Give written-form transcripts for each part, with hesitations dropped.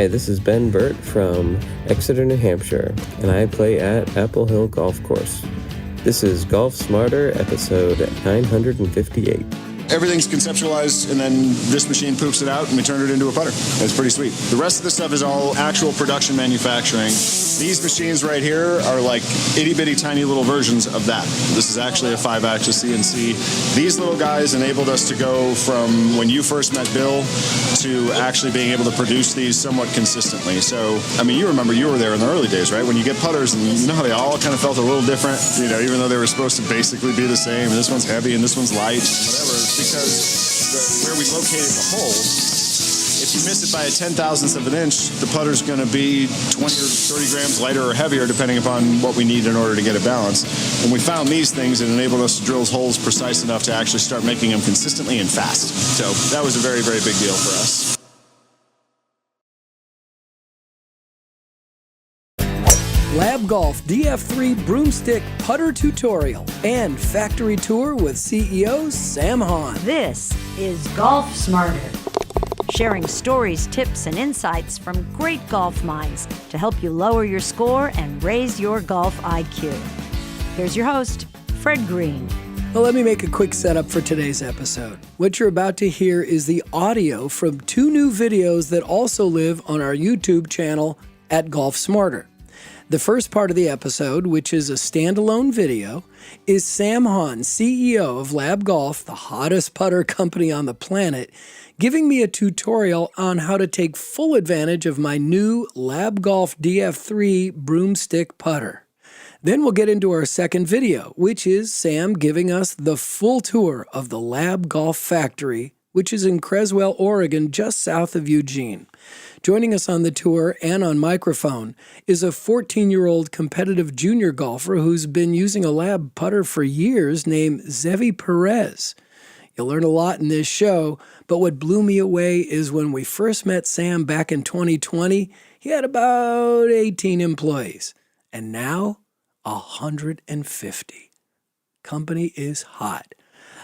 Hi, this is Ben Burt from Exeter, New Hampshire, and I play at Apple Hill Golf Course. This is Golf Smarter, episode 958. Everything's conceptualized, and then this machine poops it out, and we turn it into a putter. It's pretty sweet. The rest of the stuff is all actual production manufacturing. These machines right here are like itty-bitty tiny little versions of that. This is actually a 5-axis CNC. These little guys enabled us to go from when you first met Bill to actually being able to produce these somewhat consistently. So, I mean, you remember you were there in the early days, right? When you get putters, and you know how they all kind of felt a little different, you know, even though they were supposed to basically be the same, and this one's heavy and this one's light, whatever. Because where we located the hole, if you miss it by a 10,000th of an inch, the putter's going to be 20 or 30 grams lighter or heavier, depending upon what we need in order to get it balanced. When we found these things, it enabled us to drill holes precise enough to actually start making them consistently and fast. So that was a very, very big deal for us. Lab Golf DF3 Broomstick Putter Tutorial and Factory Tour with CEO Sam Hahn. This is Golf Smarter, sharing stories, tips, and insights from great golf minds to help you lower your score and raise your golf IQ. Here's your host, Fred Green. Well, let me make a quick setup for today's episode. What you're about to hear is the audio from 2 new videos that also live on our YouTube channel at Golf Smarter. The first part of the episode, which is a standalone video, is Sam Hahn, CEO of Lab Golf, the hottest putter company on the planet, giving me a tutorial on how to take full advantage of my new Lab Golf DF3 Broomstick putter. Then we'll get into our second video, which is Sam giving us the full tour of the Lab Golf factory, which is in Creswell, Oregon, just south of Eugene. Joining us on the tour and on microphone is a 14-year-old competitive junior golfer who's been using a Lab putter for years named Zevi Perez. You'll learn a lot in this show, but what blew me away is when we first met Sam back in 2020, he had about 18 employees, and now 150. Company is hot.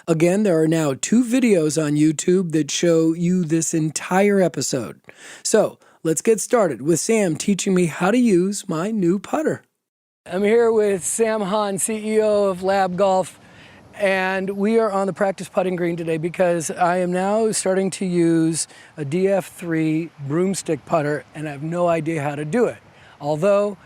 Again, there are now 2 videos on YouTube that show you this entire episode. So let's get started with Sam teaching me how to use my new putter. I'm here with Sam Hahn, CEO of Lab Golf, and we are on the practice putting green today because I am now starting to use a DF3 Broomstick putter, and I have no idea how to do it. Although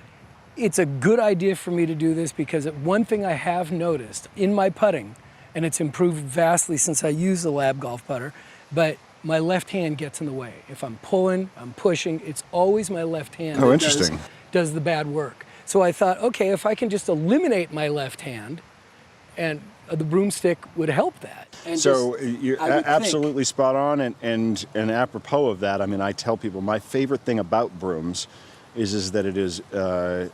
it's a good idea for me to do this because one thing I have noticed in my putting, and it's improved vastly since I use the Lab Golf putter, but my left hand gets in the way. If I'm pulling, I'm pushing, it's always my left hand that does the bad work. So I thought, okay, if I can just eliminate my left hand, and the broomstick would help that. And so you're absolutely spot on, and apropos of that, I mean, I tell people my favorite thing about brooms is that it is a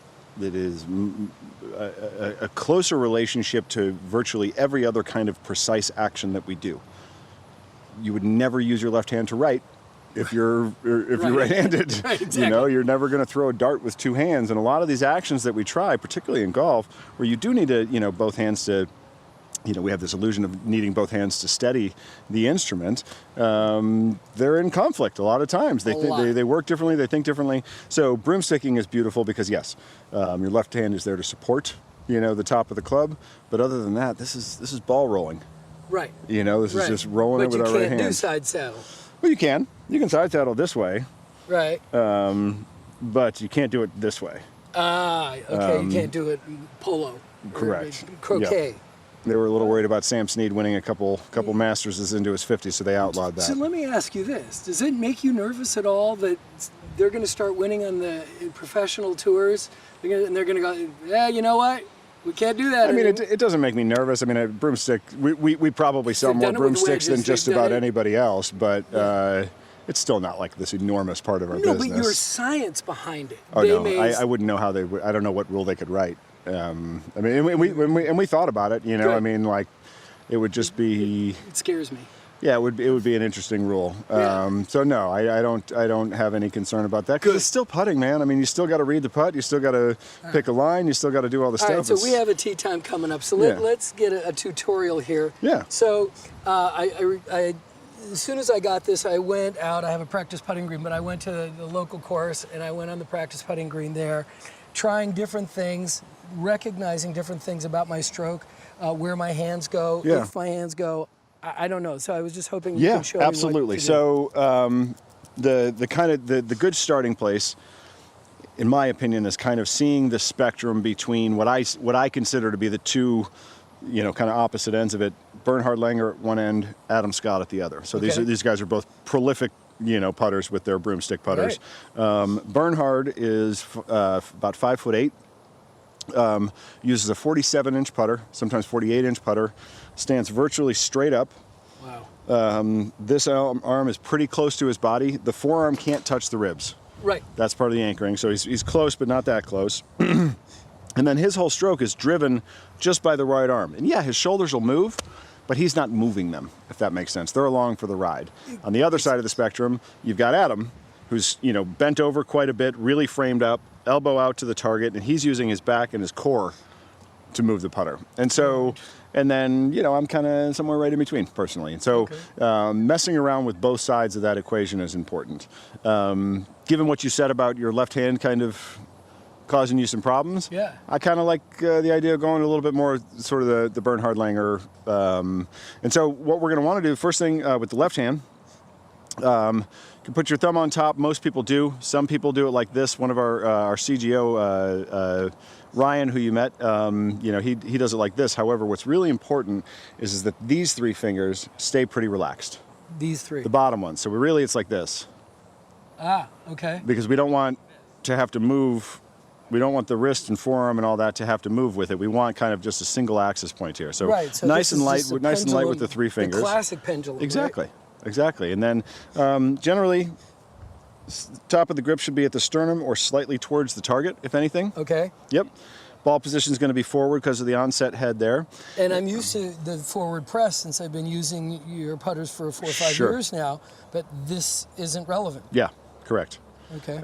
closer relationship to virtually every other kind of precise action that we do. You would never use your left hand to write if you're right-handed. Right, exactly. You know, you're never going to throw a dart with 2 hands. And a lot of these actions that we try, particularly in golf, where you do need to, you know, both hands to, you know, we have this illusion of needing both hands to steady the instrument. They're in conflict a lot of times. They work differently, they think differently. So broomsticking is beautiful because, yes, your left hand is there to support, you know, the top of the club. But other than that, this is ball rolling. Right. You know, this is just rolling it with our right hand. But you can't do side saddle. Well, you can. You can side saddle this way. Right. But you can't do it this way. Okay, you can't do it polo. Correct. Croquet. Yep. They were a little worried about Sam Snead winning a couple Masters into his 50s, so they outlawed that. So let me ask you this. Does it make you nervous at all that they're going to start winning on the professional tours? They're going to go, yeah, you know what? We can't do that. I mean, it doesn't make me nervous. I mean, a broomstick, we probably sell more broomsticks than just about anybody else, but it's still not like this enormous part of our business. No, but your science behind it. Oh, no, I wouldn't know how they would. I don't know what rule they could write. I mean, we thought about it, you know. Good. I mean, like, it would just be. It scares me. Yeah, it would be an interesting rule. Yeah. So no, I don't have any concern about that because it's still putting, man. I mean, you still got to read the putt, you still got to pick a line, you still got to do all the stuff. All right, so we have a tee time coming up. So let's get a tutorial here. Yeah. So I as soon as I got this, I went out. I have a practice putting green, but I went to the local course and I went on the practice putting green there, trying different things, recognizing different things about my stroke, where my hands go, if my hands go. I don't know. So I was just hoping you could show me what absolutely. to do. So the good starting place, in my opinion, is kind of seeing the spectrum between what I consider to be the two, kind of opposite ends of it. Bernhard Langer at one end, Adam Scott at the other. So these guys are both prolific, putters with their broomstick putters. Right. Bernhard is about 5'8". Uses a 47-inch putter, sometimes 48-inch putter. Stands virtually straight up. Wow. This arm is pretty close to his body. The forearm can't touch the ribs. Right. That's part of the anchoring. So he's close, but not that close. And then his whole stroke is driven just by the right arm. And yeah, his shoulders will move, but he's not moving them, if that makes sense. They're along for the ride. On the other side of the spectrum, you've got Adam, who's, bent over quite a bit, really framed up, elbow out to the target, and he's using his back and his core to move the putter. And so, and then, I'm kind of somewhere right in between, personally. And so messing around with both sides of that equation is important. Given what you said about your left hand kind of causing you some problems, I kind of like the idea of going a little bit more sort of the Bernhard Langer. And so what we're going to want to do, first thing with the left hand, you can put your thumb on top. Most people do. Some people do it like this. One of our CGO, Ryan, who you met, he does it like this. However, what's really important is that these three fingers stay pretty relaxed. These three? The bottom ones. So it's like this. Ah, okay. Because we don't want to have to move. We don't want the wrist and forearm and all that to have to move with it. We want kind of just a single axis point here. So, right, so nice and light with the three fingers. The classic pendulum. Exactly. Right? Exactly. And then generally, top of the grip should be at the sternum or slightly towards the target, if anything. Okay. Yep. Ball position is going to be forward because of the onset head there. And I'm used to the forward press since I've been using your putters for 4 or 5 years now, but this isn't relevant. Yeah, correct. Okay.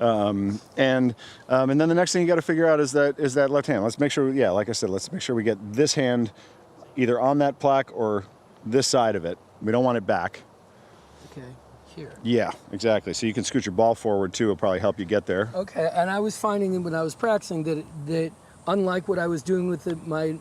And then the next thing you got to figure out is that left hand. Let's make sure, like I said, let's make sure we get this hand either on that plaque or this side of it. We don't want it back. Okay, here. Yeah, exactly. So you can scoot your ball forward too. It'll probably help you get there. Okay, and I was finding when I was practicing that unlike what I was doing with my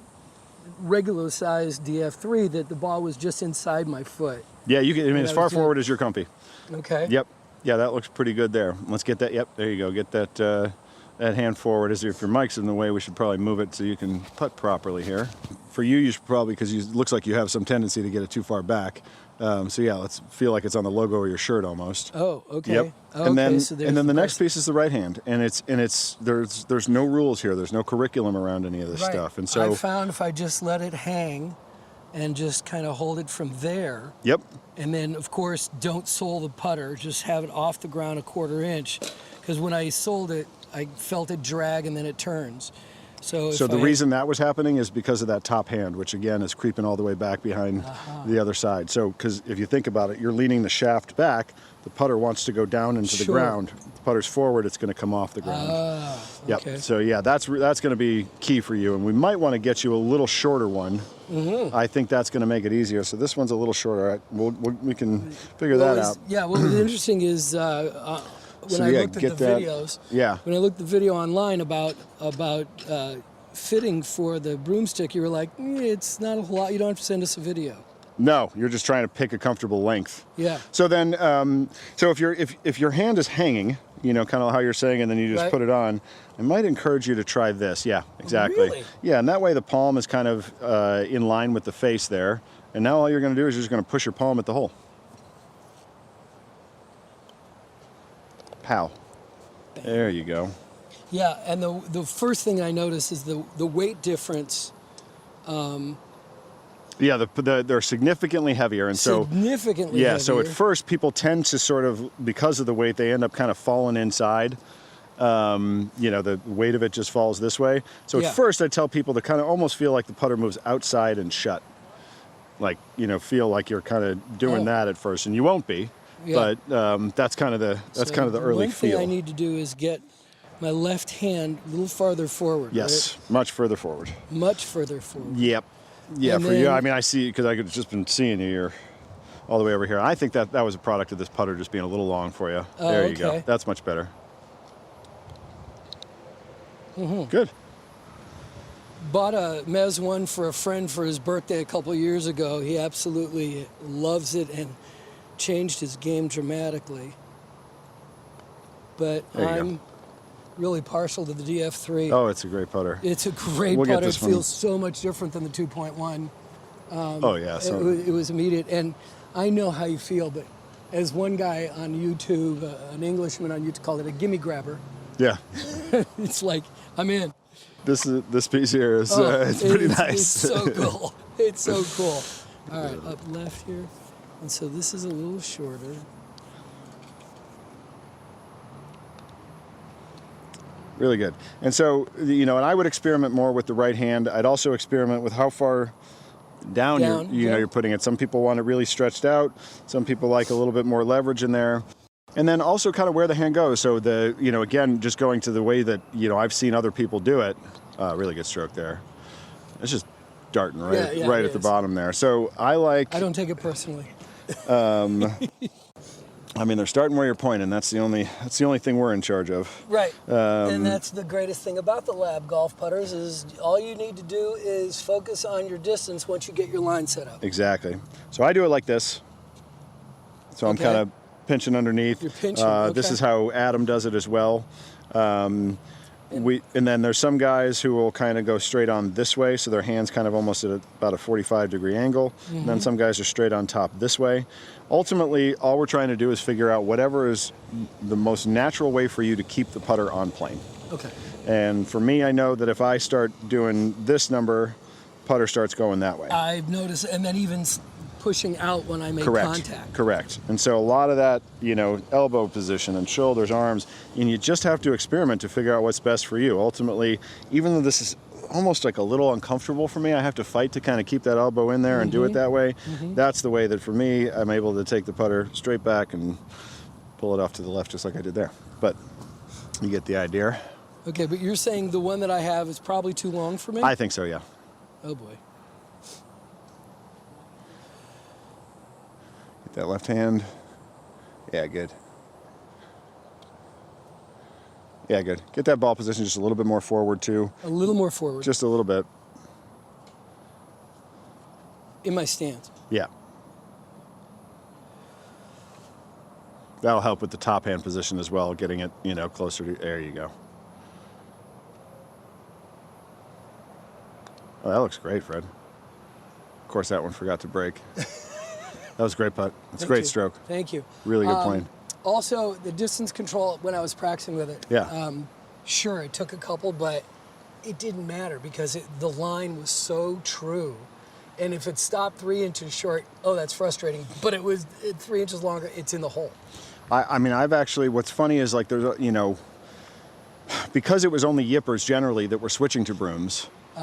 regular size DF3, that the ball was just inside my foot. Yeah, you can. As far forward as you're comfy. Okay. Yep. Yeah, that looks pretty good there. Let's get that. Yep, there you go. Get that hand forward. If your mic's in the way, we should probably move it so you can putt properly here. For you should probably, because it looks like you have some tendency to get it too far back. So yeah, let's feel like it's on the logo of your shirt almost. Oh, okay. Yep. Oh, and then so the next piece is the right hand, and there's no rules here. There's no curriculum around any of this stuff. And so I found if I just let it hang and just kind of hold it from there. Yep. And then, of course, don't sole the putter. Just have it off the ground a 1/4 inch. Because when I soled it, I felt it drag and then it turns. So the reason that was happening is because of that top hand, which again is creeping all the way back behind the other side. So, because if you think about it, you're leaning the shaft back. The putter wants to go down into the ground. If the putter's forward, it's going to come off the ground. Yep. Okay. So yeah, that's going to be key for you, and we might want to get you a little shorter one. Mm-hmm. I think that's going to make it easier. So this one's a little shorter. We can figure that out. Yeah. What was interesting is when I looked at the videos. Yeah. When I looked at the video online about fitting for the broomstick, you were like, it's not a whole lot. You don't have to send us a video. No, you're just trying to pick a comfortable length. Yeah. So then, so if your hand is hanging, kind of how you're saying, and then you just put it on, I might encourage you to try this. Yeah, exactly. Really? Yeah, and that way the palm is kind of in line with the face there. And now all you're going to do is you're just going to push your palm at the hole. Pow. There you go. Yeah, and the first thing I noticed is the weight difference. Yeah, they're significantly heavier, and significantly yeah. heavier. So at first, people tend to sort of, because of the weight, they end up kind of falling inside. The weight of it just falls this way. So at first, I tell people to kind of almost feel like the putter moves outside and shut, like feel like you're kind of doing that at first, and you won't be. Yeah. But that's kind of the early feel. One thing I need to do is get my left hand a little farther forward. Yes, right? much further forward. Much further forward. Yep. Yeah, and for you, I mean, I see, because I've just been seeing you. all the way over here. I think that was a product of this putter just being a little long for you. Oh, there you go. okay. That's much better. Good. Bought a Mez one for a friend for his birthday a couple years ago. He absolutely loves it and changed his game dramatically. But There you I'm really partial to the DF3. Oh, it's a great putter. It's a great We'll get putter. It this one. feels so much different than the 2.1. Oh, yeah. So, It was immediate. And I know how you feel, but as one guy on YouTube, an Englishman on YouTube, called it a gimme grabber. yeah. It's like, I'm in. This piece here is Oh, it's pretty nice. It's so cool. It's so cool. All right, up left here. And so this is a little shorter. Really good. And so, and I would experiment more with the right hand. I'd also experiment with how far down you're putting it. Some people want it really stretched out. Some people like a little bit more leverage in there. And then also kind of where the hand goes. So again, just going to the way that, I've seen other people do it. Really good stroke there. It's just darting right at the bottom there. So I don't take it personally. I mean, they're starting where you're pointing. That's the only thing we're in charge of. Right. And that's the greatest thing about the lab golf putters is all you need to do is focus on your distance once you get your line set up. Exactly. So I do it like this. So I'm kind of pinching underneath. You're pinching. Okay. This is how Adam does it as well. And then there's some guys who will kind of go straight on this way, so their hands kind of almost at about a 45-degree angle. And then some guys are straight on top this way. Ultimately, all we're trying to do is figure out whatever is the most natural way for you to keep the putter on plane. Okay. And for me, I know that if I start doing this number, putter starts going that way. I've noticed, and then even pushing out when I make contact. Correct. And so a lot of that, elbow position and shoulders, arms, and you just have to experiment to figure out what's best for you. Ultimately, even though this is almost like a little uncomfortable for me, I have to fight to kind of keep that elbow in there and do it that way. That's the way that for me, I'm able to take the putter straight back and pull it off to the left just like I did there. But you get the idea. Okay, but you're saying the one that I have is probably too long for me? I think so, yeah. Oh boy. Get that left hand. Yeah, good. Yeah, good. Get that ball position just a little bit more forward, too. A little more forward. Just a little bit. In my stance. Yeah. That'll help with the top hand position as well, getting it, closer to, there you go. Oh, that looks great, Fred. Of course, that one forgot to break. That was a great putt. It's a great stroke. Thank you. Really good plane. Also, the distance control, when I was practicing with it, sure, it took a couple, but it didn't matter because the line was so true. And if it stopped 3 inches short, that's frustrating. But it was 3 inches longer, it's in the hole. I mean, I've actually, what's funny is like there's, because it was only yippers generally that were switching to brooms, they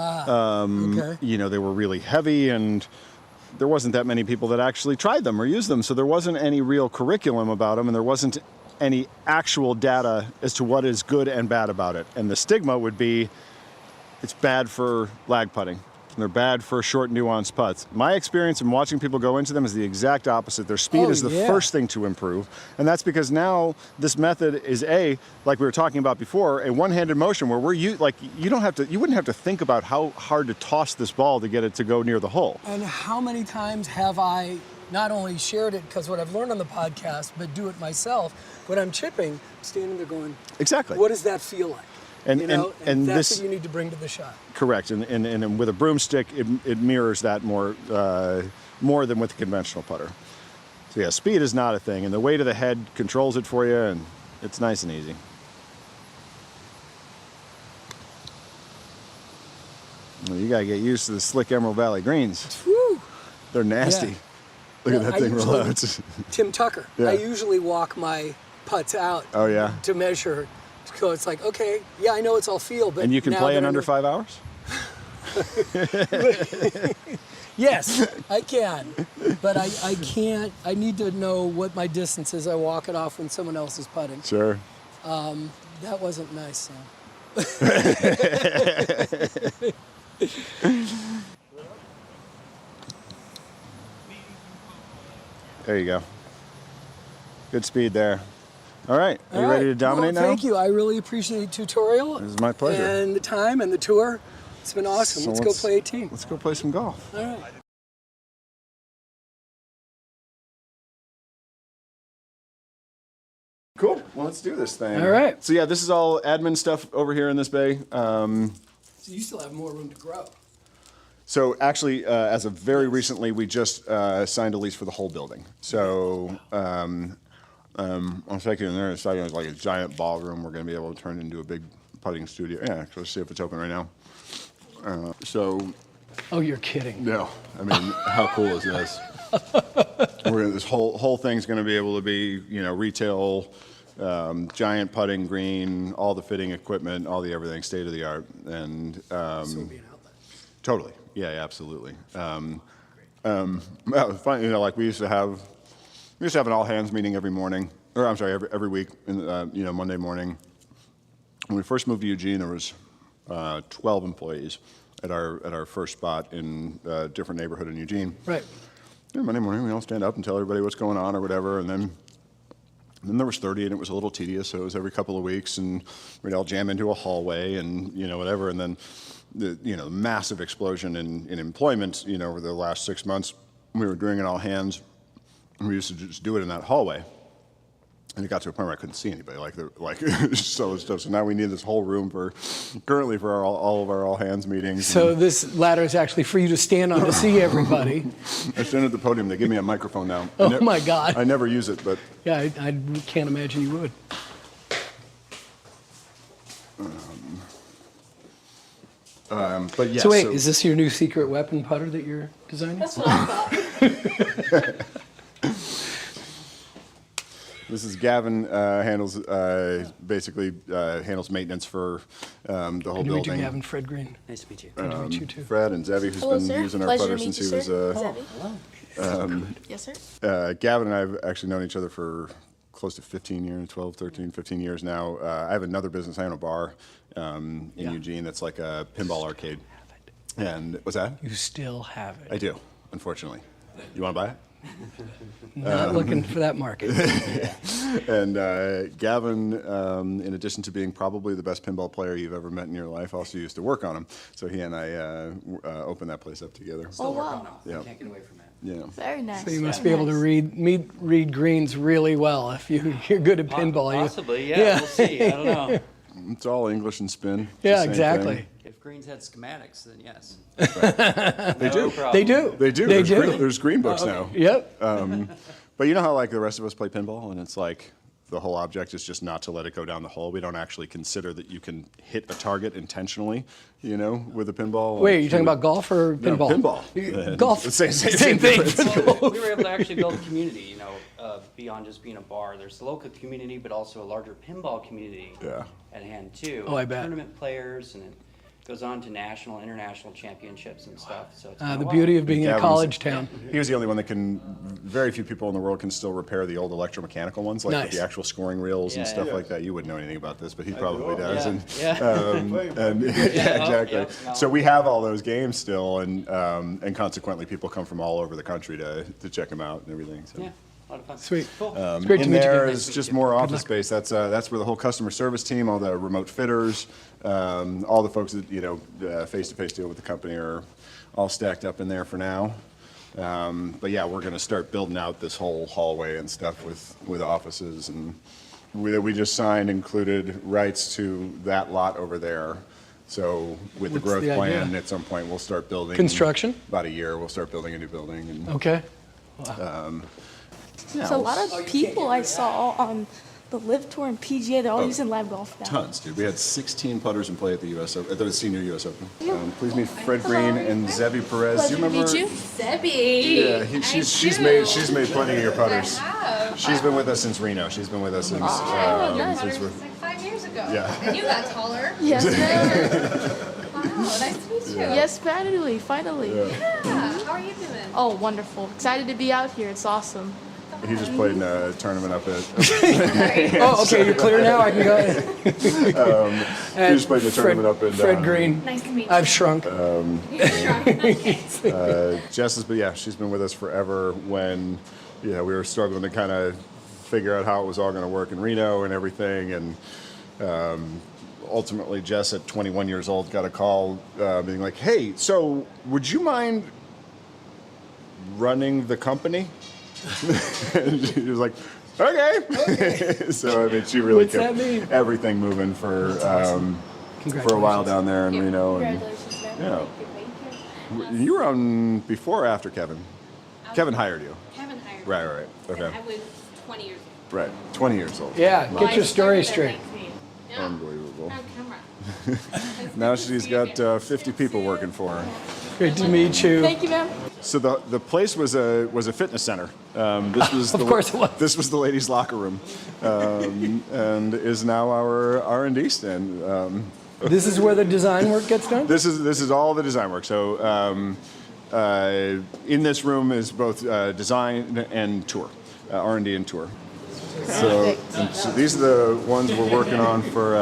were really heavy and there wasn't that many people that actually tried them or used them. So there wasn't any real curriculum about them and there wasn't any actual data as to what is good and bad about it. And the stigma would be it's bad for lag putting. And they're bad for short, nuanced putts. My experience in watching people go into them is the exact opposite. Their speed is the first thing to improve. And that's because now this method is like we were talking about before, a one-handed motion where you wouldn't have to think about how hard to toss this ball to get it to go near the hole. And how many times have I not only shared it because what I've learned on the podcast, but do it myself when I'm chipping, standing there going, exactly. What does that feel like? And that's this, what you need to bring to the shot. Correct. And with a broomstick, it mirrors that more than with a conventional putter. So yeah, speed is not a thing, and the weight of the head controls it for you, and it's nice and easy. Well, you gotta get used to the slick Emerald Valley greens. Whew. They're nasty. Yeah. Look at that thing roll out. Tim Tucker. Yeah. I usually walk my putts out. Oh yeah. To measure. So it's like, okay, yeah, I know it's all feel, but and you can play in under 5 hours? Yes, I can. But I can't. I need to know what my distance is. I walk it off when someone else is putting. Sure. That wasn't nice, Sam. There you go. Good speed there. All right, are you ready to dominate now? Thank you. I really appreciate the tutorial. This is my pleasure. And the time and the tour. It's been awesome. So let's go play 18. Let's go play some golf. All right. Cool. Well, let's do this thing. All right. So yeah, this is all admin stuff over here in this bay. So you still have more room to grow. So actually, as of very recently, we just signed a lease for the whole building. So I'm thinking in there, it's like a giant ballroom. We're going to be able to turn it into a big putting studio. Yeah, let's see if it's open right now. Oh, you're kidding. No, I mean, how cool is this? This whole thing's going to be able to be, retail, giant putting green, all the fitting equipment, all the everything, state of the art, and So it'll be an outlet. totally, yeah, absolutely. Well, it's funny, like we used to have an all hands meeting every morning, or I'm sorry, every week, Monday morning. When we first moved to Eugene, there was 12 employees at our first spot in a different neighborhood in Eugene. Right. Yeah, Monday morning, we all stand up and tell everybody what's going on or whatever, and then there was 30, and it was a little tedious, so it was every couple of weeks, and we'd all jam into a hallway and, whatever, and then the massive explosion in employment, over the last 6 months, we were doing it all hands, and we used to just do it in that hallway. And it got to a point where I couldn't see anybody, so stuff. So now we need this whole room currently for all of our all hands meetings. So this ladder is actually for you to stand on to see everybody. I stand at the podium. They give me a microphone now. Oh my God. I never use it, but Yeah, I can't imagine you would. but yeah. So wait, is this your new secret weapon putter that you're designing? That's what I thought. This is Gavin handles maintenance for the whole Good to meet building. you, Gavin. Fred Green. Nice to meet you. Good to meet you too. Fred and Zevi, who's Hello, been sir. using our Pleasure putter to meet since you, he was. sir. Hello. Yes, sir. Gavin and I have actually known each other for close to 15 years, 12, 13, 15 years now. I have another business. I own a bar in Eugene that's like a pinball arcade. And what's that? You still have it. I do, unfortunately. You want to buy it? Not looking for that market. And Gavin, in addition to being probably the best pinball player you've ever met in your life, also used to work on them. So he and I opened that place up together. Oh, wow. Yeah. Can't get away from it. Yeah. Very nice. So you must very be able to nice. read greens really well if you're good at pinball. Possibly, yeah. We'll see. I don't know. It's all English and spin. It's the Yeah, same exactly. thing. If greens had schematics, then yes. They do. They do. They do. They There's do. There's green books now. Yep. But you know how like the rest of us play pinball, and it's like the whole object is just not to let it go down the hole. We don't actually consider that you can hit a target intentionally, with a pinball. Wait, Like, you talking about golf or No, pinball? pinball. Golf. Same thing. difference. We were able to actually build a community, beyond just being a bar. There's the local community, but also a larger pinball community Yeah. at hand too. Oh, I bet. Tournament players, and it goes on to national, international championships and stuff. So it's been a The while. beauty of being in a Gavin's- college town. He was the only one that can. Very few people in the world can still repair the old electromechanical ones, like with Nice. the actual scoring reels and Yeah, stuff yeah. like that. You wouldn't know anything about this, but he probably does. Yeah, And, yeah. and yeah, exactly. yeah. So we have all those games still, and consequently, people come from all over the country to check them out and everything. So. Yeah, a lot of fun. Sweet. Cool. It's great to In meet you. there Nice is to meet just you. more luck. office space. That's where the whole customer service team, all the remote fitters, all the folks that face-to-face deal with the company are all stacked up in there for now. But yeah, we're going to start building out this whole hallway and stuff with offices, and we just signed included rights to that lot over there. So with the What's growth the plan, idea? at some point we'll start building Construction? About a year, we'll start building a new building. And, Okay. There's a lot of people I saw on the Live Tour and PGA. They're all using Lab Golf now. Tons, dude. We had 16 putters in play at the the senior U.S. Open. Please meet Fred Green and Zevi Perez. Pleasure Do you to remember? meet you. Sebby. Yeah, she's made plenty of your putters. She's been with us since Reno. She's been with us since nice. since we're. Like 5 years ago. Yeah. And you got taller. Yes, ma'am. Wow, nice to meet you. Yes, finally, finally. Yeah. How are you doing? Oh, wonderful. Excited to be out here. It's awesome. He just played in a tournament up at. Oh, okay. You're clear now. I can go ahead. He just played in a tournament up in. Fred Green. Nice to meet you. I've shrunk. You're strong. Okay. Jess has been, she's been with us forever. When we were struggling to kind of figure out how it was all going to work in Reno and everything. And ultimately, Jess, at 21 years old, got a call being like, "Hey, so would you mind running the company?" And she was like, "Okay." So I mean, she really What's that mean? everything moving for a while down there in Reno. And Congratulations, man. yeah. Thank you. You were on before or after Kevin? Kevin hired you. Kevin hired me. Right. Okay. And I was 20 years old. Right. 20 years old. Yeah, Well, get your I story started at straight. 19. Yeah. Unbelievable. On camera. Now she's got 50 people working for her. Great to meet you. Thank you, ma'am. So the place was a fitness center. This was Of course it was. This was the ladies' locker room, and is now our R&D stand. This is where the design work gets done? This is all the design work. So in this room is both design and tour, R&D and tour. So these are the ones we're working on for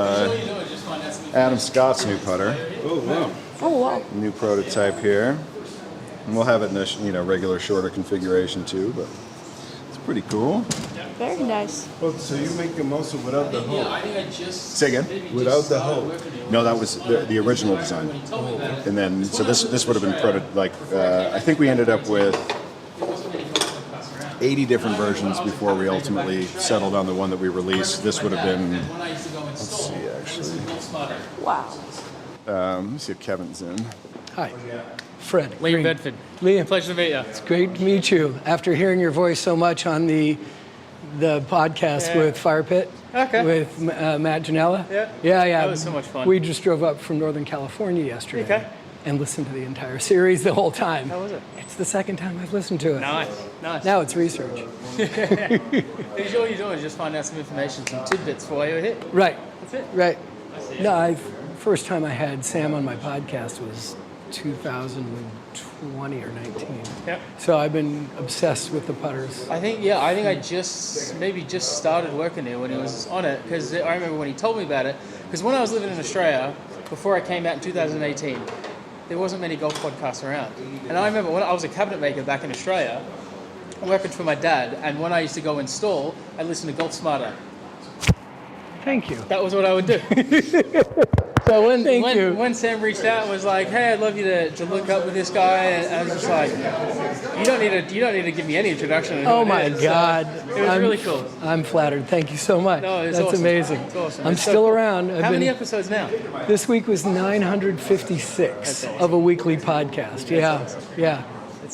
Adam Scott's new putter. Oh, wow. New prototype here. And we'll have it in a regular shorter configuration too, but it's pretty cool. Very nice. Oh, so you make the muscle without the hole? Say again? Without the hole? No, that was the original design. And then, so this would have been I think we ended up with 80 different versions before we ultimately settled on the one that we released. This would have been, let's see actually. Wow. Let me see if Kevin's in. Hi. Fred. Liam Green. Bedford. Liam. Pleasure to meet you. It's great to meet you. After hearing your voice so much on the podcast with Fire Pit, with Matt Janella. Yeah. That was so much fun. We just drove up from Northern California yesterday. Okay. And listened to the entire series the whole time. How was it? It's the second time I've listened to it. Nice. Now it's research. Usually all you're doing is just find out some information, some tidbits for while you're here. Right. That's it. Right. No, first time I had Sam on my podcast was 2020 or 19. Yep. So I've been obsessed with the putters. I think I just started working there when he was on it, because I remember when he told me about it, because when I was living in Australia, before I came out in 2018, there wasn't many golf podcasts around. And I remember when I was a cabinet maker back in Australia, working for my dad, and when I used to go install, I listened to Golf Smarter. Thank you. That was what I would do. So when Sam reached out and was like, "Hey, I'd love you to look up with this guy," and I was just like, "You don't need to give me any introduction." Oh my God! So it was really cool. I'm flattered. Thank you so much. No, it's That's awesome. amazing. It's awesome. I'm It's so still cool. around. How many episodes now? This week was 956 of a weekly podcast. Yeah.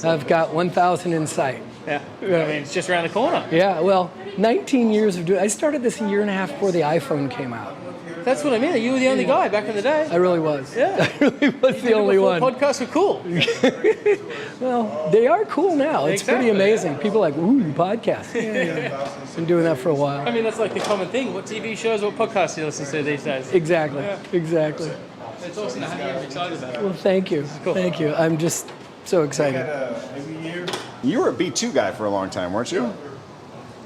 I've got 1,000 in sight. Yeah. I mean, it's just around the corner. Yeah. Well, 19 years of doing. I started this a year and a half before the iPhone came out. That's what I mean. You were the only guy back in the day. I really was. Yeah. I really was the only one. Podcasts were cool. Well, they are cool now. It's pretty Exactly. amazing. People are like, ooh, you podcast. Yeah. Been doing that for a while. I mean, that's like the common thing. What TV shows, what podcasts do you listen to these days? Exactly. Exactly. It's awesome to have you. I'm excited about it. Well, thank you. Cool. Thank you. I'm just so excited. Every year? You were a B2 guy for a long time, weren't you?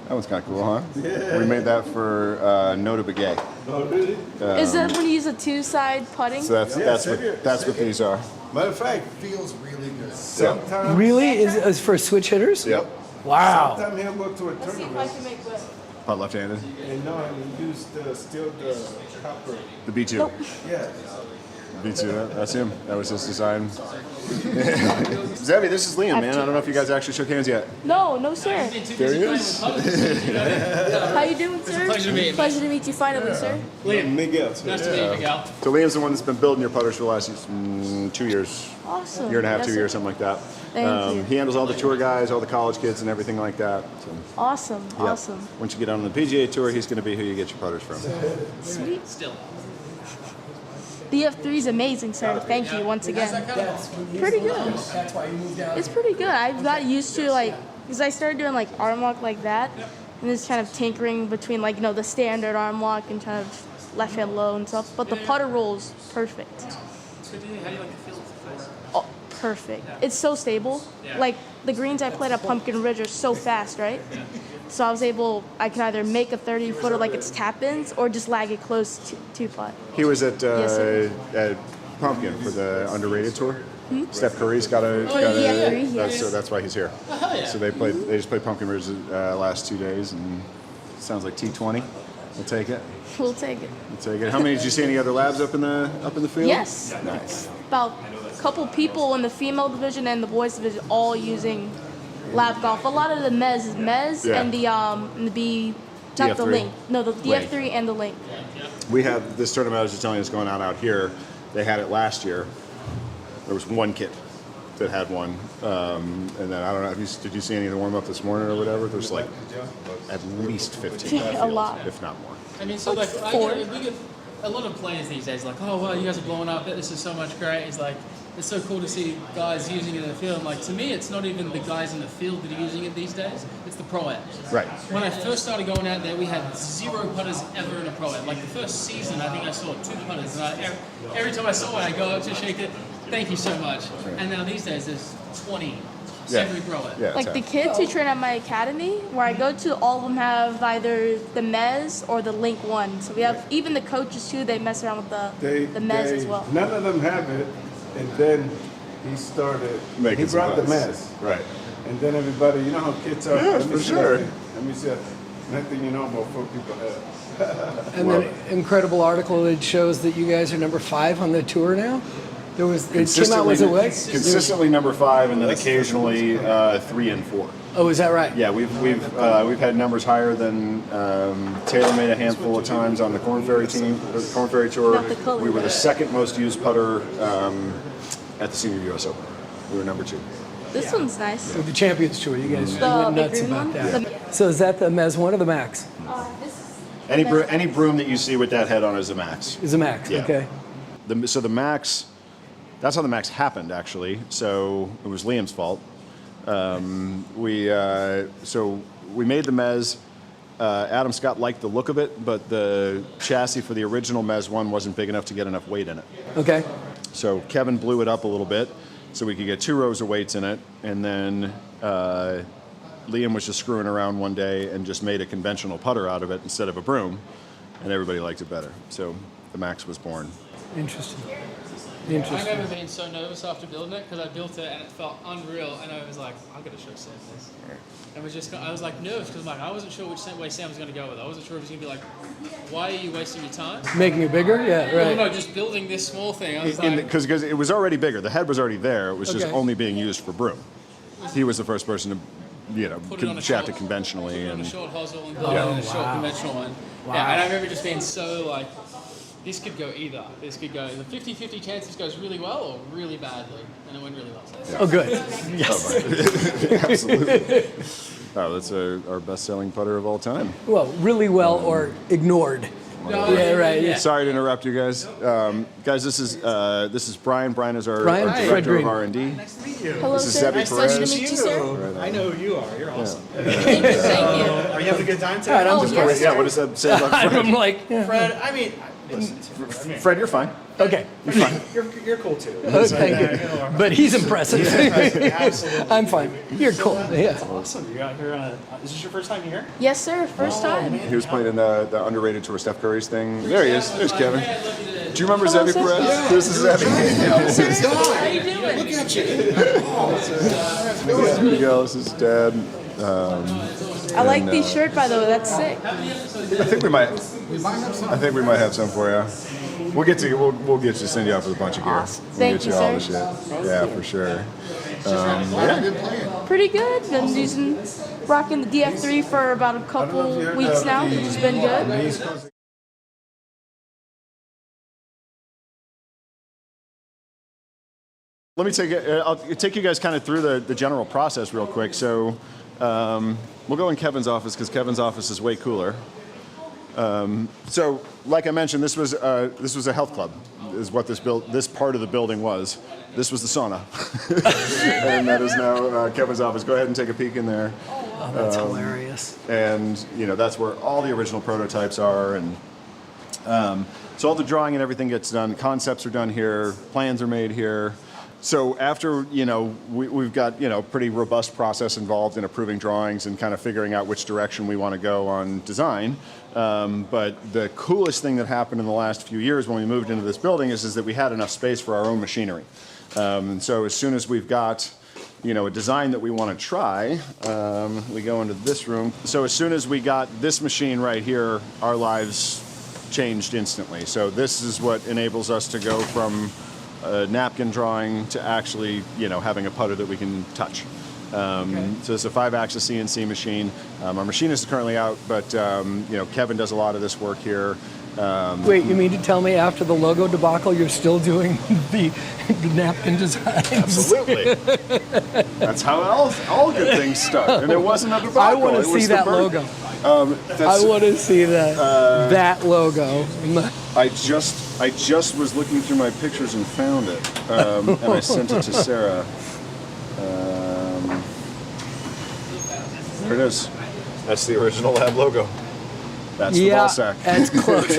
That was kind of cool, huh? Yeah. We made that for Nota Begay. Oh, really? Is that when you use a two-side putting? So that's what these are. Matter of fact, feels really good. Sometimes. Really? Is for switch hitters? Yep. Wow. Sometimes he'll go to a Let's see if I tournament can make whip. Putt left-handed. and no, and he used still the copper. The B2. Nope. Yeah. B2. That's him. That was his design. Zebby, this is Liam, man. I don't know if you guys actually shook hands yet. No, sir. There he is. How you doing, sir? pleasure to meet you. Pleasure to meet you finally, sir. Miguel. Nice to meet you, Miguel. So Liam's the one that's been building your putters for the last 2 years. Awesome. Year and a half, Yes, 2 sir. years, something like that. Thank you. He handles all the tour guys, all the college kids, and everything like that. So, Awesome. yeah. Awesome. Once you get on the PGA Tour, he's going to be who you get your putters from. Sweet. Still. DF3 is amazing, sir. Thank you once again. Pretty good. That's why you moved out. It's pretty good. I've got used to because I started doing arm lock like that, and just kind of tinkering between the standard arm lock and kind of left hand low and stuff. But the putter roll's perfect. How do you like the feel of the face? Oh, perfect. It's so stable. Like the greens I played at Pumpkin Ridge are so fast, right? So I can either make a 30-footer like it's tap-ins or just lag it close to putt. He was at Yes, sir. at Pumpkin for the underrated tour. Steph Curry's got a. DF3, yes. So that's why he's here. Oh, yeah. So they just played Pumpkin Ridge last 2 days, and it sounds like T20. We'll take it. We'll take it. We'll take it. How many did you see? Any other labs up in the field? Yes. Nice. About a couple people in the female division and the boys division all using lab golf. A lot of the Mez is Mez Yeah. and the B, not the DF3. Link. No, the DF3 and the Link. We have this tournament I was just telling you is going on out here. They had it last year. There was one kid that had one, and then I don't know. Did you see any of the warm up this morning or whatever? There's like at least 15, Yeah, a lot. if not more. I mean, so like, we get a lot of players these days, like, oh, wow, you guys are blowing up. This is so much great. It's like, it's so cool to see guys using it in the field. Like, to me, it's not even the guys in the field that are using it these days. It's the pro-ams. Right. When I first started going out there, we had 0 putters ever in a pro-am. Like, the first season, I think I saw 2 putters. And every time I saw one, I go up to shake it. Thank you so much. Right. And now these days, there's 20. Yeah. Every pro-am. Yeah, Like the kids who train at my academy, where I go to, all of them have either the Mez or the Link 1. So we have, even the coaches too, they mess around with the Mez as well. None of them have it, and then he started. Making he brought the some buzz. mess. Right. And then everybody, you know how kids are. Yeah, Let me for see sure. that thing. Let me see that. Next thing you know, about 4 people have. And then incredible article that shows that you guys are number 5 on the tour now. It came out, was it what? Consistently number 5, and then occasionally 3 and 4. Oh, is that right? Yeah, we've had numbers higher than Taylor made a handful of times on the Corn Ferry team, the Corn Ferry tour. Not the color. We were the second most used putter at the Senior U.S. Open. We were number 2. This one's nice. With the Champions Tour, you guys The went big nuts green about one? that. So is that the Mez 1 or the Max? Any broom that you see with that head on is a Max. Is a Max, Yeah. okay. So the Max, that's how the Max happened actually. So it was Liam's fault. We made the Mez. Adam Scott liked the look of it, but the chassis for the original Mez 1 wasn't big enough to get enough weight in it. Okay. So Kevin blew it up a little bit so we could get 2 rows of weights in it, and then Liam was just screwing around one day and just made a conventional putter out of it instead of a broom, and everybody liked it better. So the Max was born. Interesting. I remember being so nervous after building it because I built it and it felt unreal, and I was like, I'm gonna show Sam this. And I was like nervous because I wasn't sure which way Sam was gonna go with it. I wasn't sure if he was gonna be like, why are you wasting your time? Making it bigger? Yeah, right. No, just building this small thing. I was like, Because it was already bigger. The head was already there. It was just Okay. only being used for broom. He was the first person to, put it on a shaft short, it conventionally. put it on a And short hosel and build it in a short conventional one. Yeah, and I remember just being so like, this could go either. This could go, the 50-50 chance this goes really well or really badly. And it went really well. So. Oh, good. Absolutely. Oh, that's our best-selling putter of all time. Well, really well or ignored. Yeah, right. Yeah. Sorry to interrupt you guys. Guys, this is Brian. Brian is our Brian? director Fred Green. of R&D. Nice to meet you. Hello, This is sir. Zebby Nice Perez. to meet you, sir. I know who you are. You're awesome. Thank you. Thank you. Are you having a good time today? All right, I'm Oh, just yes, Yeah, sir. what does that say about Fred? I'm like, yeah. Fred, I mean, listen, Fred, you're fine. Okay. you're cool too. Oh, thank you. But he's impressive. Absolutely. I'm fine. You're cool. Yeah. Awesome. You're out here. Is this your first time here? Yes, sir. First time. He was playing in the underrated tour Steph Curry's thing. There he is. There's Kevin. Do you remember Zebby sir. Perez? Yeah. This is Zebby. How you doing? Look at you. There you go. This is Dad. I like the shirt, by the way. That's sick. I think we might have some for you. We'll get you send you out with a bunch of gear. Awesome. We'll Thank get you, you all the sir. shit. Yeah, for sure. Pretty good. Been rocking the DF3 for about a couple weeks now, which has been good. Let me I'll take you guys kind of through the general process real quick. So we'll go in Kevin's office because Kevin's office is way cooler. So like I mentioned, this was a health club, is what this part of the building was. This was the sauna, and that is now Kevin's office. Go ahead and take a peek in there. Oh, that's hilarious. And that's where all the original prototypes are, and so all the drawing and everything gets done. Concepts are done here, plans are made here. So after we've got pretty robust process involved in approving drawings and kind of figuring out which direction we want to go on design. But the coolest thing that happened in the last few years when we moved into this building is that we had enough space for our own machinery. So as soon as we've got, a design that we want to try, we go into this room. So as soon as we got this machine right here, our lives changed instantly. So this is what enables us to go from napkin drawing to actually, having a putter that we can touch. So it's a 5-axis CNC machine. Our machinist is currently out, but Kevin does a lot of this work here. Wait, you mean to tell me after the logo debacle, you're still doing the napkin designs? Absolutely. That's how all good things start. And it wasn't a debacle. I want to see that logo. I want to see that logo. I just was looking through my pictures and found it, and I sent it to Sarah. There it is. That's the original lab logo. That's the ball sack. That's close.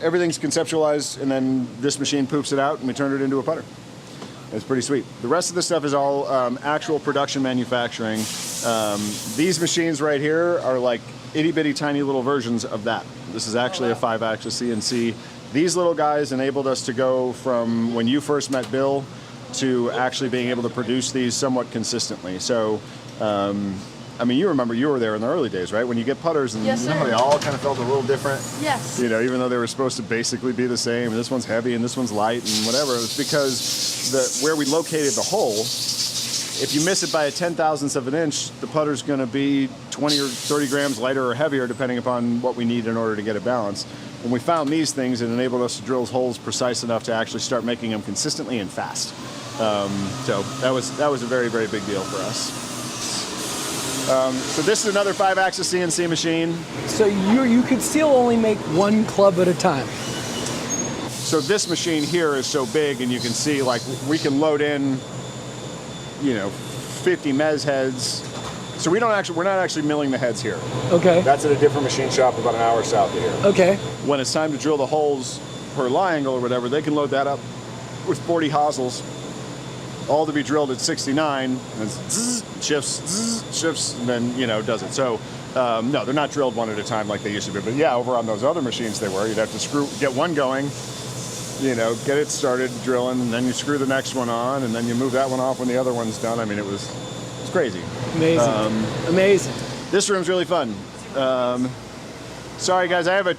Everything's conceptualized, and then this machine poops it out, and we turn it into a putter. It's pretty sweet. The rest of the stuff is all actual production manufacturing. These machines right here are like itty-bitty tiny little versions of that. This is actually a 5-axis CNC. These little guys enabled us to go from when you first met Bill to actually being able to produce these somewhat consistently. So, you remember you were there in the early days, right? When you get putters, and Yes, sir. they all kind of felt a little different. Yes. Even though they were supposed to basically be the same. This one's heavy and this one's light and whatever. It was because where we located the hole, if you miss it by a 0.010 of an inch, the putter's going to be 20 or 30 grams lighter or heavier, depending upon what we need in order to get it balanced. When we found these things, it enabled us to drill holes precise enough to actually start making them consistently and fast. So that was a very, very big deal for us. So this is another 5-axis CNC machine. So you could still only make one club at a time. So this machine here is so big, and you can see we can load in, 50 mez heads. So we're not actually milling the heads here. Okay. That's at a different machine shop about an hour south of here. Okay. When it's time to drill the holes per lie angle or whatever, they can load that up with 40 hosels, all to be drilled at 69, and shifts, and then, does it. So, no, they're not drilled one at a time like they used to be. But yeah, over on those other machines they were. You'd have to get one going, get it started drilling, and then you screw the next one on, and then you move that one off when the other one's done. It's crazy. Amazing. Amazing. This room's really fun. Sorry, guys, I have a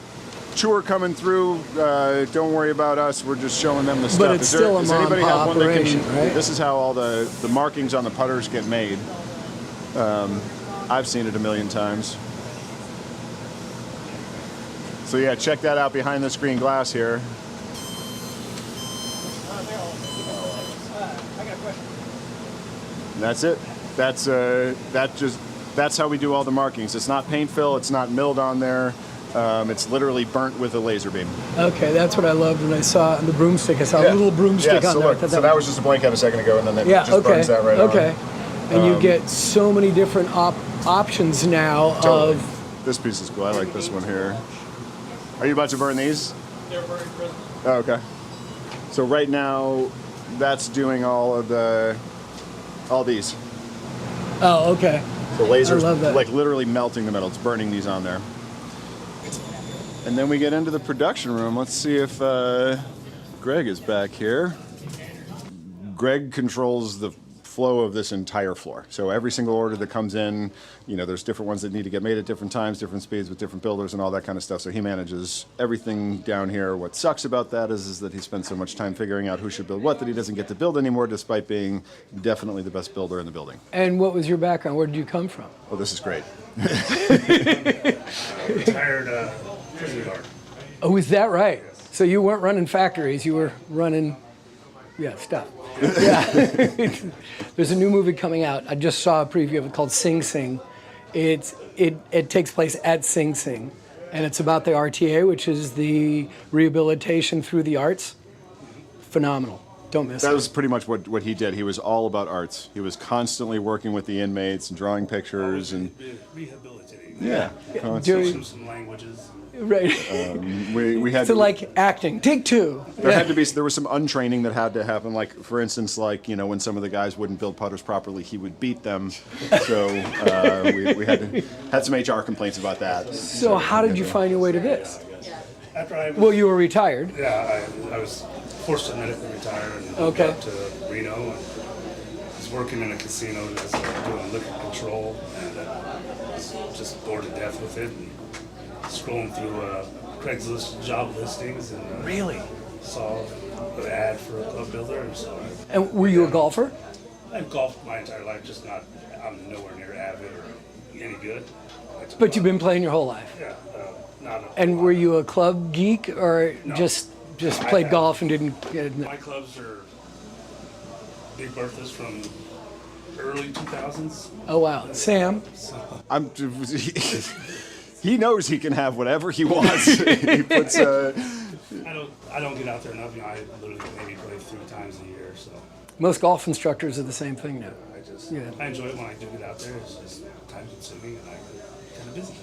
tour coming through. Don't worry about us. We're just showing them the stuff. But it's still a mom-and-pop operation, right? This is how all the markings on the putters get made. I've seen it a million times. So yeah, check that out behind the screen glass here. And that's it. That's how we do all the markings. It's not paint fill. It's not milled on there. It's literally burnt with a laser beam. Okay, that's what I loved when I saw it on the broomstick. I saw a little broomstick on there. So that was just a blank out a second ago, and then it just burns that right on. Okay. And you get so many different options now Totally. of... This piece is cool. I like this one here. Are you about to burn these? They're burning present. Oh, okay. So right now, that's doing all these. Oh, okay. The lasers, I love that. like literally melting the metal. It's burning these on there. And then we get into the production room. Let's see if Greg is back here. Greg controls the flow of this entire floor. So every single order that comes in, there's different ones that need to get made at different times, different speeds with different builders and all that kind of stuff. So he manages everything down here. What sucks about that is that he spends so much time figuring out who should build what that he doesn't get to build anymore, despite being definitely the best builder in the building. And what was your background? Where did you come from? Oh, this is great. Retired prison guard. Oh, is that right? So you weren't running factories, you were running, stuff. Yeah. There's a new movie coming out. I just saw a preview of it called Sing Sing. It takes place at Sing Sing, and it's about the RTA, which is the rehabilitation through the arts. Phenomenal. Don't miss it. That was pretty much what he did. He was all about arts. He was constantly working with the inmates and drawing pictures and Rehabilitating. yeah. Doing Some languages. right. We had So like acting. Take two. there was some untraining that had to happen. Like for instance, when some of the guys wouldn't build putters properly, he would beat them. So we had some HR complaints about that. So how did you find your way to this? After I was, Well, you were retired. yeah, I was forced to medically retire and moved Okay. up to Reno. And was working in a casino as doing liquor control, and was just bored to death with it. And scrolling through Craigslist job listings and Really? saw an ad for a club builder. And so And were you a golfer? I've golfed my entire life, just not. I'm nowhere near avid or any good. But you've been playing your whole life. Yeah, not. And were you a club geek or No. just played golf and didn't? My clubs are Big Berthas from early 2000s. Oh wow, Sam. I'm. He knows he can have whatever he wants. He puts. I don't get out there enough. I literally maybe play 3 times a year. So Most golf instructors are the same thing now. I enjoy it when I do get out there. It's just time consuming and I'm kind of busy.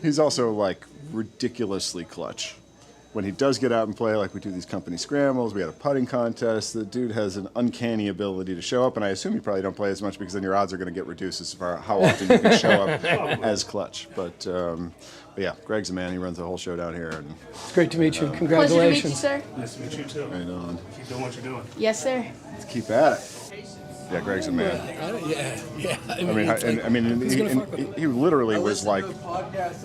He's also like ridiculously clutch. When he does get out and play, like we do these company scrambles, we had a putting contest, the dude has an uncanny ability to show up, and I assume you probably don't play as much because then your odds are going to get reduced as far how often you can show up as clutch. But yeah, Greg's a man. He runs the whole show down here. And It's great to meet you. Pleasure to meet you, Congratulations. sir. Nice to meet you too. Right on. Keep doing what you're doing. Yes, sir. Let's keep at it. Yeah, Greg's a man. Yeah. I mean, he literally was like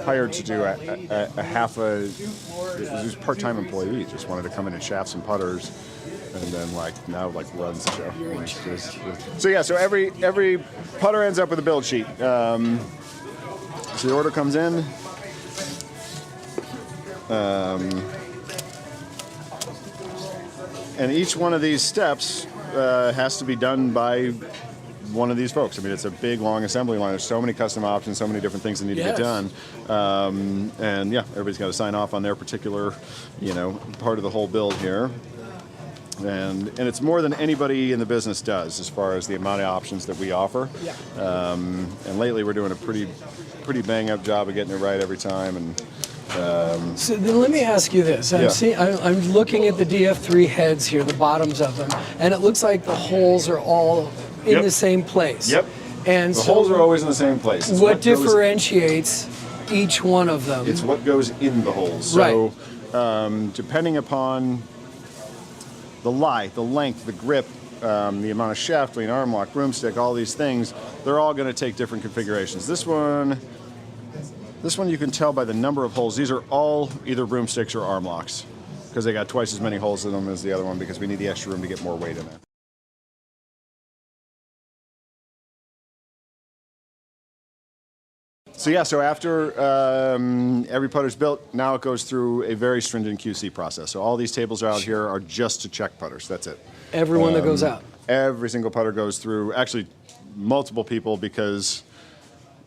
hired to do a half a. It was a part-time employee. Just wanted to come in and shaft some putters, and then now runs the show. So yeah, so every putter ends up with a build sheet. So the order comes in. And each one of these steps has to be done by one of these folks. I mean, it's a big, long assembly line. There's so many custom options, so many different things that need to get done. And yeah, everybody's got to sign off on their particular, part of the whole build here. And it's more than anybody in the business does as far as the amount of options that we offer. Yeah. And lately we're doing a pretty bang-up job of getting it right every time. And So then let me ask you this. I'm looking at the DF3 heads here, the bottoms of them, and it looks like the holes are all in the same place. Yep. And the holes are always in the same place. It's what differentiates each one of them? It's what goes in the holes. So depending upon the lie, the length, the grip, the amount of shaft lean, arm lock, broomstick, all these things, they're all going to take different configurations. This one you can tell by the number of holes. These are all either broomsticks or arm locks because they got twice as many holes in them as the other one because we need the extra room to get more weight in there. So yeah, so after every putter's built, now it goes through a very stringent QC process. So all these tables out here are just to check putters. That's it. Everyone that goes out. Every single putter goes through. Actually, multiple people because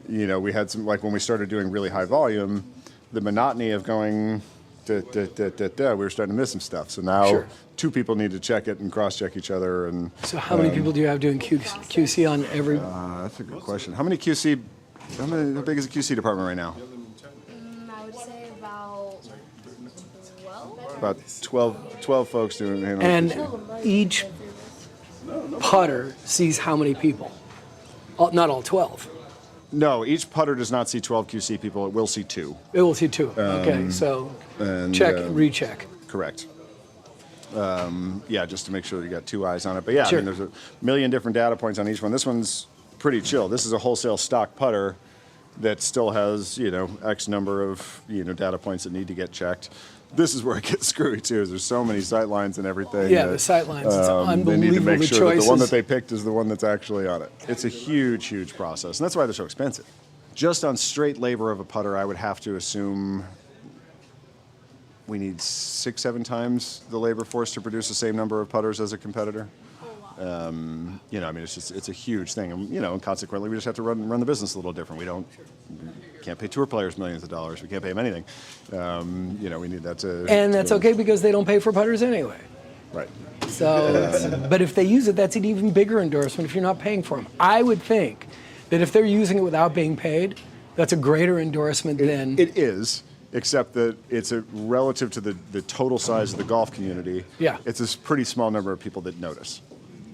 we had some when we started doing really high volume, the monotony of going we were starting to miss some stuff. So now 2 people need to check it and cross-check each other. And so how many people do you have doing QC on every? That's a good question. How big is the QC department right now? I would say about 12. About 12 folks doing handling And QC. each putter sees how many people? Not all 12. No, each putter does not see 12 QC people. It will see 2. It will see 2. Okay, so check and recheck. Correct. Yeah, just to make sure that you got 2 eyes on it. But yeah, Sure. I mean, there's a million different data points on each one. This one's pretty chill. This is a wholesale stock putter that still has, X number of, data points that need to get checked. This is where it gets screwy too. Is there's so many sight lines and everything. Yeah, the sight lines. It's unbelievable. They need to make the sure choices. that the one that they picked is the one that's actually on it. It's a huge, huge process, and that's why they're so expensive. Just on straight labor of a putter, I would have to assume we need 6-7 times the labor force to produce the same number of putters as a competitor. I mean, it's a huge thing, and and consequently, we just have to run the business a little different. We can't pay tour players millions of dollars. We can't pay them anything. We need that to. And that's okay because they don't pay for putters anyway. Right. So, but if they use it, that's an even bigger endorsement if you're not paying for them. I would think that if they're using it without being paid, that's a greater endorsement than. It is. Except that it's relative to the total size of the golf community. Yeah. It's a pretty small number of people that notice.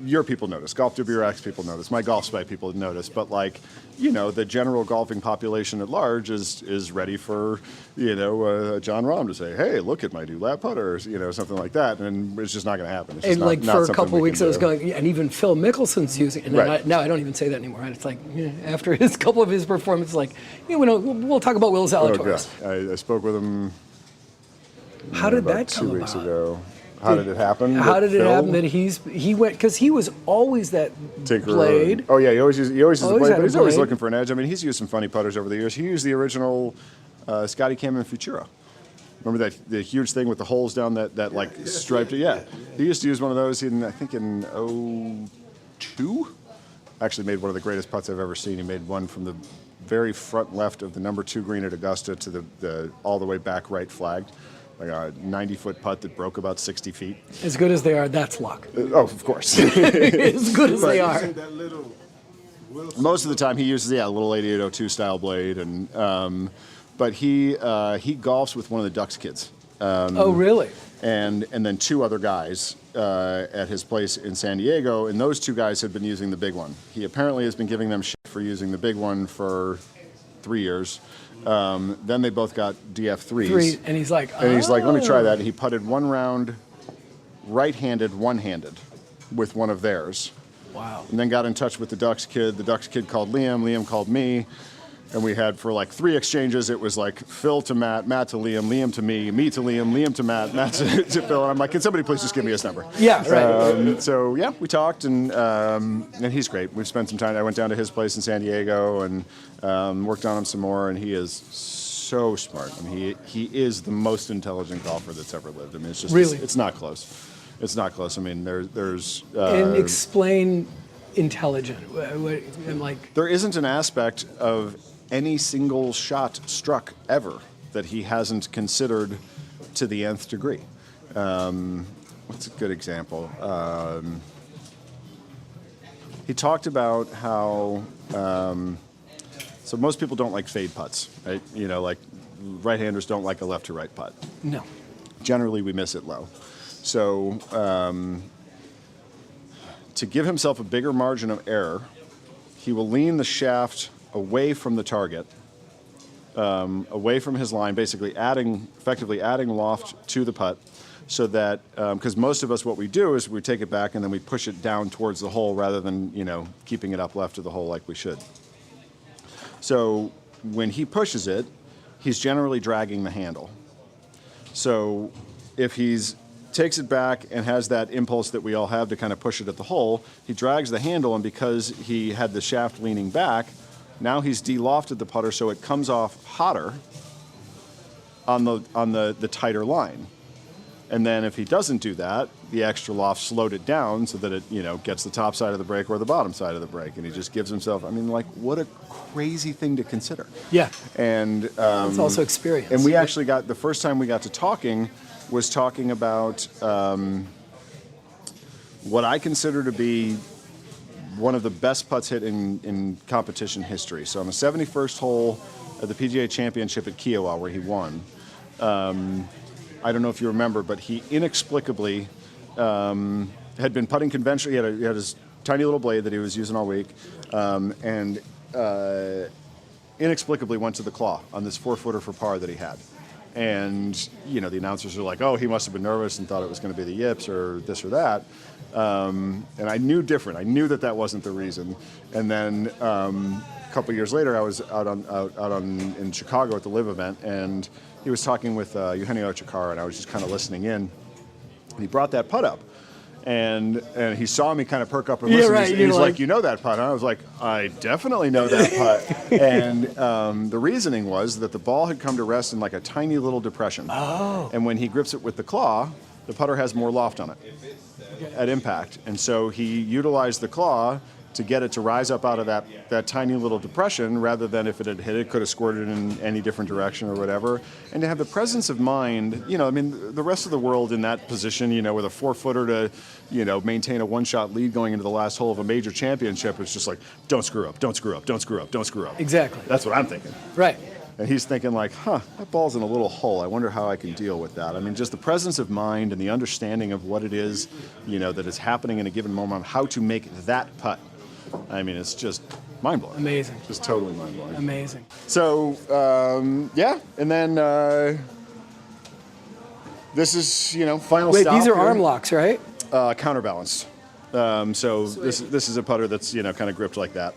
your people notice, Golf WRX people notice, my Golf Spy people notice, but like, you know, the general golfing population at large is ready for, you know, John Rahm to say, hey, look at my new lap putter, you know, something like that, and it's just not going to happen. It's just And like not for a something couple we weeks, can I was do. going, and even Phil Mickelson's using it. And Right. now I don't even say that anymore. It's like after his couple of his performances, like, you know, we'll talk about Will Oh, Zalatoris. God. I spoke with him. How did about that come 2 weeks about? ago. How did it happen? How that did it Phil happen that he went, because he was always that Tinkerer? blade. Oh yeah, he always uses the Always blade, had but a he's always blade. looking for an edge. I mean, he's used some funny putters over the years. He used the original Scotty Cameron Futura. Remember that the huge thing with the holes down that like striped? Yeah, he used to use one of those in I think in '02. Actually, made one of the greatest putts I've ever seen. He made one from the very front left of the number 2 green at Augusta to the all the way back right flagged. Like a 90-foot putt that broke about 60 feet. As good as they are, that's luck. Oh, of course. As good as they are. That little Most of the time he uses a little 8802 style blade, and but he golfs with one of the Ducks kids. Oh, really? And then 2 other guys at his place in San Diego, and those 2 guys had been using the big one. He apparently has been giving them shit for using the big one for 3 years. Then they both got DF3s. And he's like, let me try that. And he putted one round right-handed, one-handed with one of theirs. Wow. And then got in touch with the Ducks kid. The Ducks kid called Liam. Liam called me. And we had for like 3 exchanges. It was like Phil to Matt, Matt to Liam, Liam to me to Liam, Liam to Matt, Matt to Phil. And I'm like, can somebody please just give me his number? Yeah, right. So yeah, we talked, and he's great. We've spent some time. I went down to his place in San Diego and worked on him some more. And he is so smart. I mean, he is the most intelligent golfer that's ever lived. I mean, it's just Really? it's not close. It's not close. I mean, there's And explain intelligent. I'm like, there isn't an aspect of any single shot struck ever that he hasn't considered to the nth degree. What's a good example? He talked about how so most people don't like fade putts, right? You know, like right-handers don't like a left to right putt. no. Generally, we miss it low. So to give himself a bigger margin of error, he will lean the shaft away from the target, away from his line, basically effectively adding loft to the putt, so that because most of us, what we do is we take it back and then we push it down towards the hole rather than keeping it up left of the hole like we should. So when he pushes it, he's generally dragging the handle. So if he's takes it back and has that impulse that we all have to kind of push it at the hole, he drags the handle, and because he had the shaft leaning back, now he's de-lofted the putter so it comes off hotter on the tighter line. And then if he doesn't do that, the extra loft slowed it down so that it gets the top side of the break or the bottom side of the break, and he just gives himself. I mean, like, what a crazy thing to consider. Yeah. And It's also experience. And we actually got the first time we got to talking was talking about what I consider to be one of the best putts hit in competition history. So on the 71st hole at the PGA Championship at Kiowa, where he won, I don't know if you remember, but he inexplicably had been putting conventionally. He had his tiny little blade that he was using all week, and inexplicably went to the claw on this 4-footer for par that he had. And, the announcers are like, oh, he must have been nervous and thought it was going to be the yips or this or that. And I knew different. I knew that wasn't the reason. And then a couple years later, I was out in Chicago at the Live event, and he was talking with Eugenio Chacarra, and I was just kind of listening in. And he brought that putt up. And he saw me kind of perk up and listen. Right. He's like, you know that putt, huh? I was like, I definitely know that putt. And the reasoning was that the ball had come to rest in like a tiny little depression. Oh. And when he grips it with the claw, the putter has more loft on it at impact. And so he utilized the claw to get it to rise up out of that tiny little depression, rather than if it had hit it, could have squirted in any different direction or whatever. And to have the presence of mind, the rest of the world in that position, with a 4-footer to, maintain a 1-shot lead going into the last hole of a major championship, it's just like, don't screw up, don't screw up, don't screw up, don't screw up. Exactly. That's what I'm thinking. Right. And he's thinking like, that ball's in a little hole. I wonder how I can deal with that. I mean, just the presence of mind and the understanding of what it is, that is happening in a given moment, how to make that putt. I mean, it's just mind-blowing. Amazing. Just totally mind-blowing. Amazing. So, and then this is, final Wait, stop these are here. arm locks, right? Counterbalanced. So this is a putter that's, kind of gripped like that.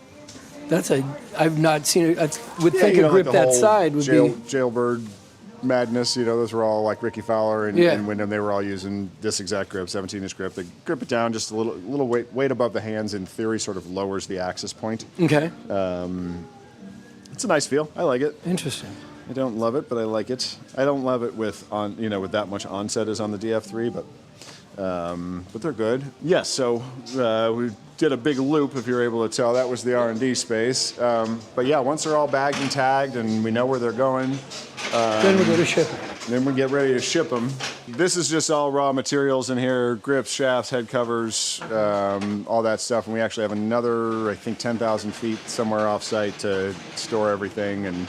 I've not seen it. I would think a grip like the that whole side would be. Jailbird madness, those were all like Ricky Fowler and Wyndham. They were all using this exact grip, 17-inch grip. They grip it down just a little weight above the hands. In theory, sort of lowers the access point. Okay. It's a nice feel. I like it. Interesting. I don't love it, but I like it. I don't love it with that much onset as on the DF3, but they're good. Yes. So we did a big loop, if you're able to tell. That was the R&D space. But yeah, once they're all bagged and tagged and we know where they're going, then we go to shipping. Then we get ready to ship them. This is just all raw materials in here: grips, shafts, head covers, all that stuff. And we actually have another, I think, 10,000 feet somewhere off-site to store everything. And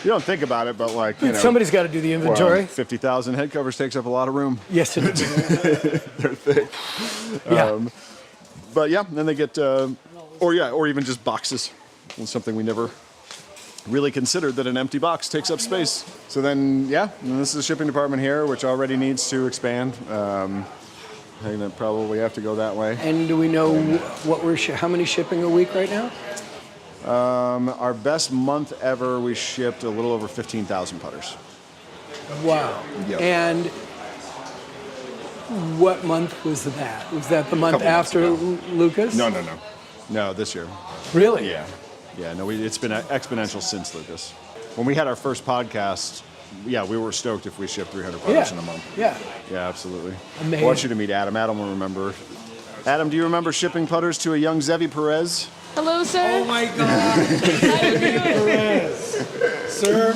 you don't think about it, but somebody's got to do the inventory. Well, 50,000 head covers takes up a lot of room. Yes, it does. They're thick. Yeah. But yeah, then they get, or even just boxes. It's something we never really considered, that an empty box takes up space. So then, and this is the shipping department here, which already needs to expand. I think that probably have to go that way. And do we know how many shipping a week right now? Our best month ever, we shipped a little over 15,000 putters. Wow. Yep. And what month was that? Was that the month after Lucas? No, this year. Really? Yeah, no, it's been exponential since Lucas. When we had our first podcast, we were stoked if we shipped 300 putters in a month. Yeah, absolutely. Amazing. I want you to meet Adam. Adam will remember. Adam, do you remember shipping putters to a young Zevi Perez? Hello, sir. Oh my God. How you doing? Sir,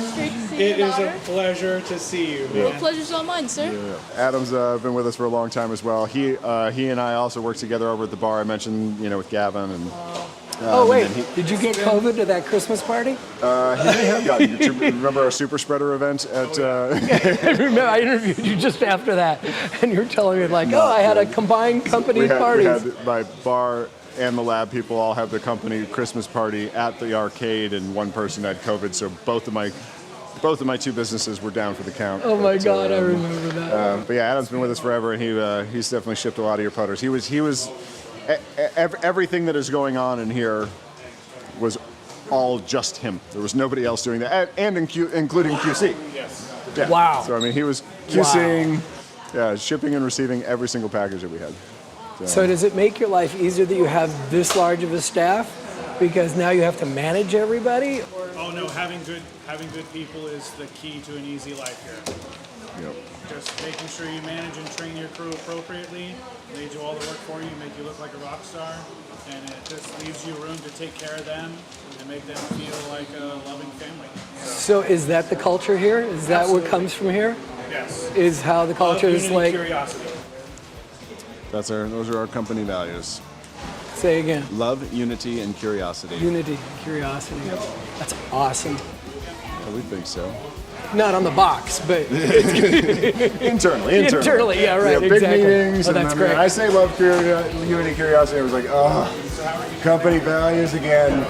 it is daughter. a pleasure to see you, man. Well, pleasure's all mine, sir. Yeah. Adam's been with us for a long time as well. He and I also worked together over at the bar I mentioned, with Gavin. And did you get COVID to that Christmas party? He may have gotten. Do you remember our super spreader event at? I remember I interviewed you just after that, and you're telling me I had a combined company party. We had my bar and the lab people all had the company Christmas party at the arcade, and one person had COVID, so both of my two businesses were down for the count. Oh my God, I remember that. But yeah, Adam's been with us forever, and he's definitely shipped a lot of your putters. He was everything that is going on in here was all just him. There was nobody else doing that, and including QC. Yes. Yeah. Wow. So I mean, he was QCing, shipping and receiving every single package that we had. So does it make your life easier that you have this large of a staff, because now you have to manage everybody? Oh no, having good people is the key to an easy life here. Yep. Just making sure you manage and train your crew appropriately. They do all the work for you, make you look like a rock star, and it just leaves you room to take care of them and make them feel like a loving family. So is that the culture here? Is that Absolutely. what comes from here? Yes. Is how the culture Love, is unity, like? curiosity. Those are our company values. Say again. Love, unity, and curiosity. Unity, curiosity. That's awesome. Yeah, we think so. Not on the box, but internally. Internally, yeah, right, big exactly. meetings. Oh, that's great. I say love, unity, curiosity. I was like, company values again.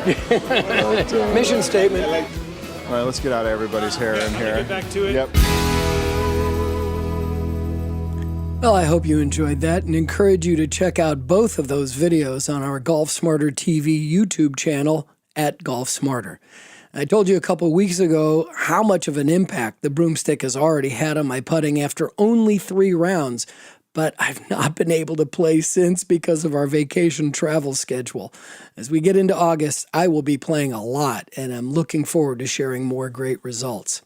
Mission statement. All right, let's get out of everybody's hair in here. Get back to it. Yep. Well, I hope you enjoyed that and encourage you to check out both of those videos on our Golf Smarter TV YouTube channel at Golf Smarter. I told you a couple weeks ago how much of an impact the Broomstick has already had on my putting after only 3 rounds, but I've not been able to play since because of our vacation travel schedule. As we get into August, I will be playing a lot, and I'm looking forward to sharing more great results.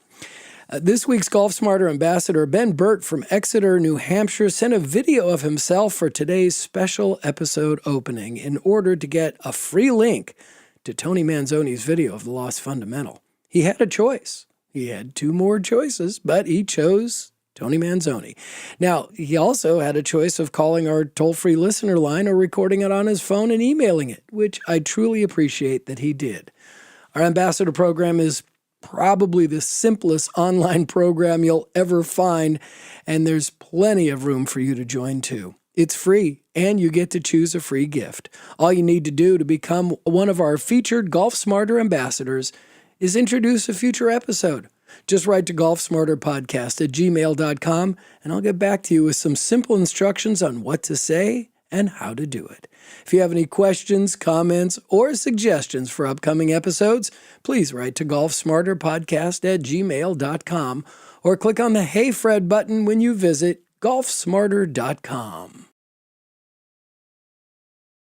This week's Golf Smarter ambassador, Ben Burt from Exeter, New Hampshire, sent a video of himself for today's special episode opening in order to get a free link to Tony Manzoni's video of the Lost Fundamental. He had a choice. He had 2 more choices, but he chose Tony Manzoni. Now, he also had a choice of calling our toll-free listener line or recording it on his phone and emailing it, which I truly appreciate that he did. Our ambassador program is probably the simplest online program you'll ever find, and there's plenty of room for you to join too. It's free, and you get to choose a free gift. All you need to do to become one of our featured Golf Smarter ambassadors is introduce a future episode. Just write to golfsmarterpodcast@gmail.com, and I'll get back to you with some simple instructions on what to say and how to do it. If you have any questions, comments, or suggestions for upcoming episodes, please write to golfsmarterpodcast@gmail.com or click on the Hey Fred button when you visit golfsmarter.com.